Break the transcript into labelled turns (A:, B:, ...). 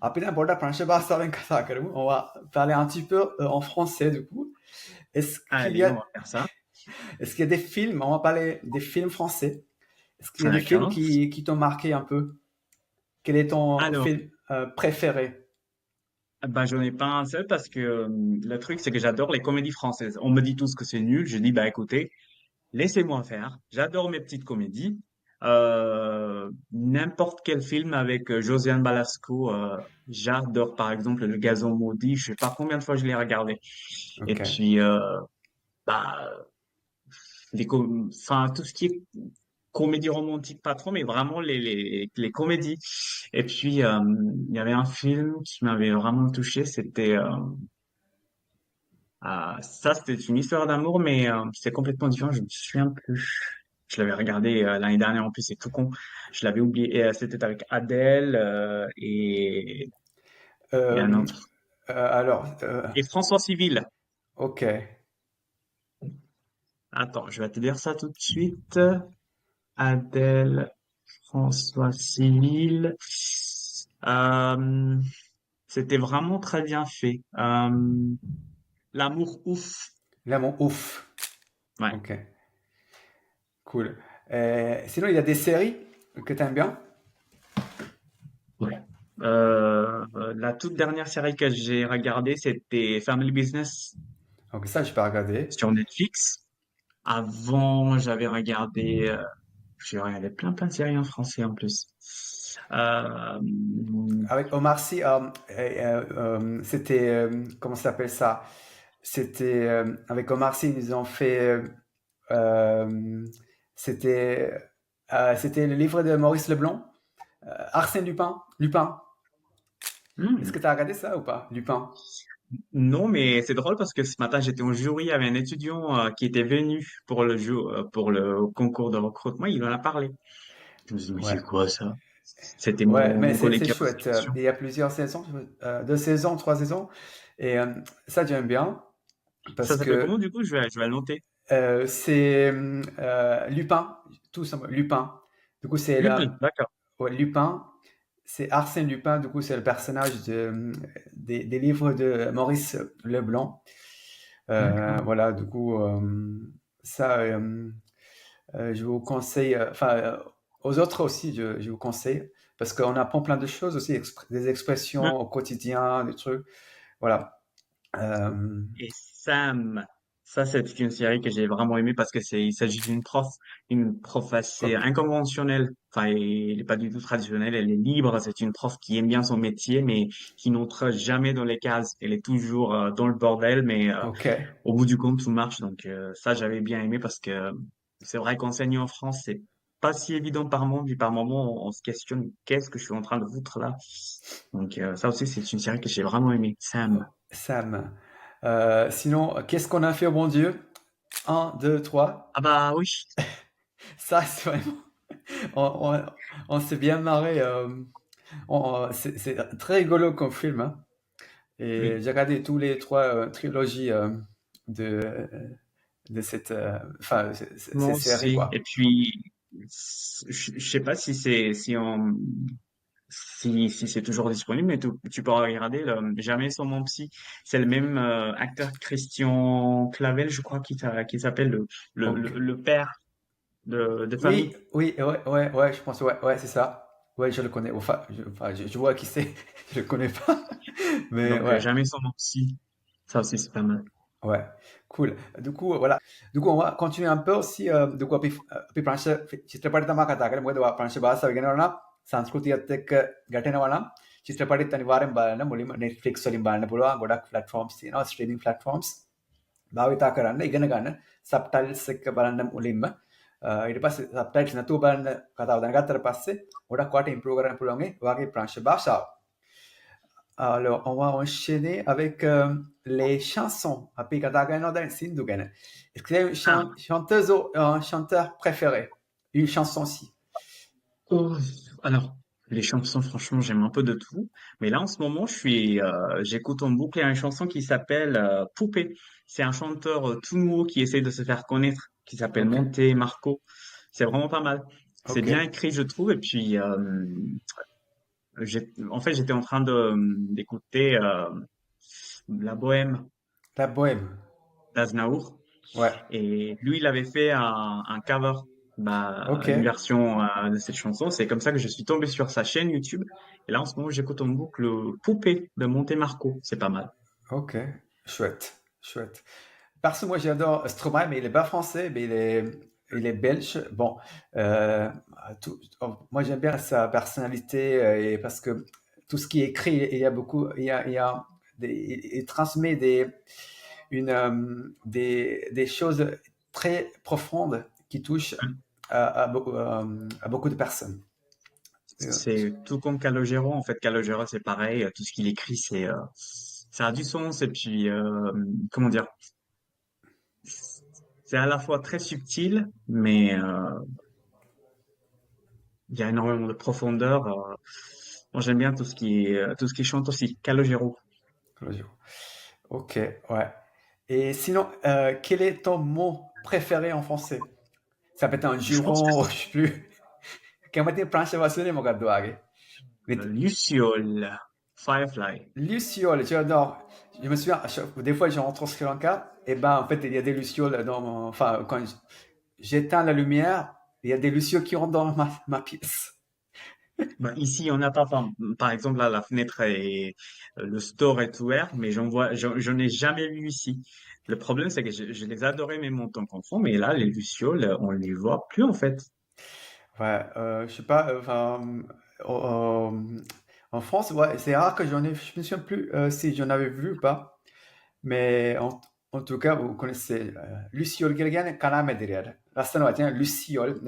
A: Après, Borda Pranchebas avec Katakaru, on va parler un petit peu en français du coup. Est-ce qu'il y
B: Allez, on
A: a,
B: va faire ça.
A: est-ce qu'il y a des films, on va parler des films français. Est-ce qu'il y a des films
B: D'accord.
A: qui t'ont marqué un peu? Quel est ton
B: Alors,
A: film préféré?
B: bah, j'en ai pas un seul parce que le truc, c'est que j'adore les comédies françaises. On me dit tous que c'est nul. Je dis, bah, écoutez, laissez-moi faire. J'adore mes petites comédies. N'importe quel film avec Josiane Balasco, j'adore par exemple Le Gazon Maudit. Je sais pas combien de fois je l'ai regardé. Et
A: Ok.
B: puis, bah, enfin, tout ce qui est comédie romantique, pas trop, mais vraiment les comédies. Et puis, il y avait un film qui m'avait vraiment touché, c'était ça, c'était une histoire d'amour, mais c'est complètement différent, je me souviens plus. Je l'avais regardé l'année dernière, en plus, c'est tout con. Je l'avais oublié. Et, c'était avec Adèle et un
A: Euh,
B: autre.
A: alors,
B: Et François Civil.
A: ok.
B: Attends, je vais te dire ça tout de suite. Adèle, François Civil. Euh, C'était vraiment très bien fait. L'amour ouf.
A: Là, mon ouf.
B: Ouais.
A: Ok. Cool. Sinon, il y a des séries que t'aimes bien?
B: Ouais. La toute dernière série que j'ai regardée, c'était Family Business
A: Ok, ça, je peux regarder.
B: sur Netflix. Avant, j'ai regardé plein de séries en français en plus. Euh,
A: Avec Omar Sy, c'était, comment ça s'appelle ça? C'était, avec Omar Sy, ils ont fait, euh, c'était, c'était le livre de Maurice Leblanc, Arsène Lupin. Lupin. Est-ce que
B: hmm.
A: tu as regardé ça ou pas? Lupin.
B: Non, mais c'est drôle parce que ce matin, j'étais en jury, il y avait un étudiant qui était venu pour pour le concours de recrutement, il en a parlé. Je me suis dit, mais c'est
A: Ouais.
B: quoi ça? C'était
A: Ouais, mais
B: mon collègue
A: c'est
B: qui a posé la
A: chouette.
B: question.
A: Il y a plusieurs saisons, deux saisons, trois saisons. Et ça, j'aime bien
B: Ça
A: parce
B: s'appelle
A: que
B: comment du coup? Je vais le noter.
A: c'est Lupin, tout simplement, Lupin. Du coup, c'est
B: Lupin,
A: là,
B: d'accord.
A: ouais, Lupin, c'est Arsène Lupin. Du coup, c'est le personnage des livres de Maurice Leblanc.
B: D'accord.
A: Voilà, du coup, ça, je vous conseille, aux autres aussi, je vous conseille, parce qu'on apprend plein de choses aussi, des
B: Hmm.
A: expressions au quotidien, des trucs. Voilà. Euh,
B: Et Sam, ça c'est une série que j'ai vraiment aimée parce que il s'agit une prof assez
A: ok.
B: inconventionnelle. Enfin, elle n'est pas du tout traditionnelle, elle est libre. C'est une prof qui aime bien son métier, mais qui n'entre jamais dans les cases. Elle est toujours dans le bordel, mais
A: Ok.
B: au bout du compte, tout marche. Donc ça, j'avais bien aimé parce que c'est vrai qu'enseigner en France, c'est pas si évident par moment. Puis par moment, on se questionne, qu'est-ce que je suis en train de foutre là? Donc ça aussi, c'est une série que j'ai vraiment aimée. Sam.
A: Sam. Sinon, qu'est-ce qu'on a fait au bon Dieu? Un, deux, trois.
B: Ah bah oui.
A: Ça, c'est vraiment. On, on- on s'est bien marré. C'est très rigolo comme film, hein. Et
B: Oui.
A: j'ai regardé tous les trois trilogies de, de cette, ces
B: Moi
A: séries,
B: aussi. Et
A: quoi.
B: puis, je sais pas si si c'est toujours disponible, mais tu peux regarder Jamais sans mon psy. C'est le même acteur Christian Clavel, je crois, qui s'appelle
A: Ok.
B: le père de famille.
A: Oui, oui, ouais, je pense, ouais, ouais, c'est ça. Ouais, je le connais. Je vois qui c'est. Je le connais pas. Mais
B: Donc,
A: ouais,
B: Jamais sans mon psy. Ça aussi, c'est pas mal.
A: ouais, cool. Du coup, voilà. Du coup, on va continuer un peu aussi. Du coup, අපි ප්‍රංශ චිත්‍රපටි තමා කතා කරන්නේ. මොකද ප්‍රංශ භාෂාව ඉගෙන ගන්නවා නම් සංස්කෘතියත් එක්ක ගැටෙනවා නම් චිත්‍රපටිත් අනිවාර්යෙන් බලන්න. මුලින්ම Netflix වලින් බලන්න පුළුවන්. ගොඩක් platforms තියෙනවා, streaming platforms. භාවිතා කරන්න ඉගෙන ගන්න සබ්ටයිල්ස් එක්ක බලන්න මුලින්ම ඊට පස්සේ සබ්ටයිල්ස් නැතුව බලන්න කතාව දැනගත්තට පස්සේ ගොඩක් වට ඉම්ප්‍රූව් කරන්න පුළුවන් ඒ වගේ ප්‍රංශ භාෂාව. Alors, on va enchaîner avec les chansons. අපි කතා කරනවා දැන් සින්දු ගැන. Est-ce que vous avez une
B: Ah,
A: chanteuse ou un chanteur préféré? Une chanson aussi.
B: oh, alors, les chansons, franchement, j'aime un peu de tout. Mais là, en ce moment, j'écoute en boucle une chanson qui s'appelle Poupée. C'est un chanteur tout nouveau qui essaie de se faire connaître, qui s'appelle
A: Ok,
B: Monte Marco. C'est vraiment pas mal. C'est
A: ok,
B: bien écrit, je trouve. Et puis, En fait, j'étais en train de d'écouter La Bohème
A: La bohème.
B: d'Aznavour.
A: Ouais.
B: Et lui, il avait fait un cover, bah,
A: Ok.
B: une version de cette chanson. C'est comme ça que je suis tombé sur sa chaîne YouTube. Et là, en ce moment, j'écoute en boucle Poupée de Monte Marco. C'est pas mal.
A: Ok. Chouette. Chouette. Parce que moi, j'adore Stromae, mais il est pas français, mais il est belge. Bon, euh, moi, j'aime bien sa personnalité et parce que tout ce qui est écrit, il y a beaucoup, il y a il transmet des choses très profondes qui touchent à beaucoup de personnes. Euh,
B: C'est tout comme Calogero. En fait, Calogero, c'est pareil. Tout ce qu'il écrit, ça a du sens. Et puis, comment dire, c'est à la fois très subtil, mais il y a énormément de profondeur. Moi, j'aime bien tout ce qui chante aussi. Calogero.
A: Ok, ouais. Et sinon, quel est ton mot préféré en français? Ça peut être un
B: Je pense que
A: juron, je sais plus. Chiamati Prancevasione Mogadouari.
B: Luciole, Firefly.
A: Lucioles, j'adore. Je me souviens, des fois, je rentre au Sri Lanka, et ben, en fait, il y a des lucioles enfin, quand j'éteins la lumière, il y a des lucioles qui rentrent dans ma pièce.
B: Bah, ici, on n'a pas, par exemple, là, la fenêtre et le store est ouvert, mais j'en ai jamais vu ici. Le problème, c'est que je les adorais même en tant qu'enfant, mais là, les lucioles, on les voit plus, en fait.
A: Ouais, je sais pas, enfin, en France, ouais, c'est rare que je me souviens plus si j'en avais vu ou pas. Mais en tout cas, vous connaissez Luciole Gilligan, Kaname derrière. Restano, tiens, Luciole,